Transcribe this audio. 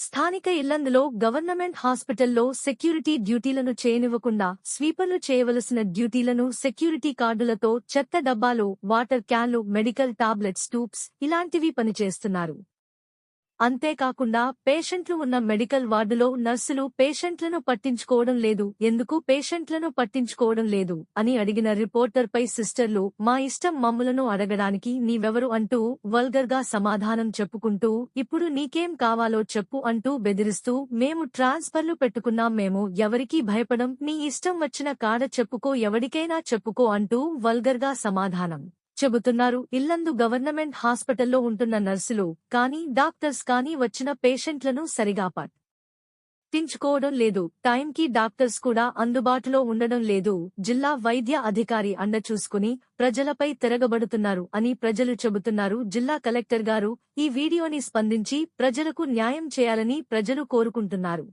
స్థానిక ఇల్లందులో గవర్నమెంట్ హాస్పిటల్లో సెక్యూరిటీ డ్యూటీలను చేయనివ్వకుండా స్వీపర్లు చేయవలసిన డ్యూటీలను సెక్యూరిటీ కార్డులతో చెత్త డబ్బాలు, వాటర్ క్యాన్లు, మెడికల్ టాబ్లెట్స్, ట్యూబ్స్ ఇలాంటివి పనిచేస్తున్నారు. అంతేకాకుండా పేషెంట్లు ఉన్న మెడికల్ వార్డులో నర్సులు పేషెంట్లను పట్టించుకోవడం లేదు. ఎందుకు పేషెంట్లను పట్టించుకోవడం లేదు అని అడిగిన రిపోర్టర్పై సిస్టర్లు, మా ఇష్టం, మమ్ములను అడగడానికి నీవెవరు అంటూ వల్గర్గా సమాధానం చెప్పుకుంటూ, ఇప్పుడు నీకేం కావాలో చెప్పు అంటూ బెదిరిస్తూ, మేము ట్రాన్స్ఫర్లు పెట్టుకున్నాం, మేము ఎవరికీ భయపడం, నీ ఇష్టం వచ్చిన కాడ చెప్పుకో, ఎవడికైనా చెప్పుకో అంటూ వల్గర్గా సమాధానం చెబుతున్నారు. ఇల్లందు గవర్నమెంట్ హాస్పిటల్లో ఉంటున్న నర్సులు కానీ డాక్టర్స్ కానీ వచ్చిన పేషెంట్లను సరిగా పట్టించుకోవడం లేదు. టైంకి డాక్టర్స్ కూడా అందుబాటులో ఉండడం లేదు. జిల్లా వైద్య అధికారి అండ చూసుకుని ప్రజలపై తిరగబడుతున్నారు అని ప్రజలు చెబుతున్నారు. జిల్లా కలెక్టర్ గారు ఈ వీడియోని స్పందించి ప్రజలకు న్యాయం చేయాలని ప్రజలు కోరుకుంటున్నారు.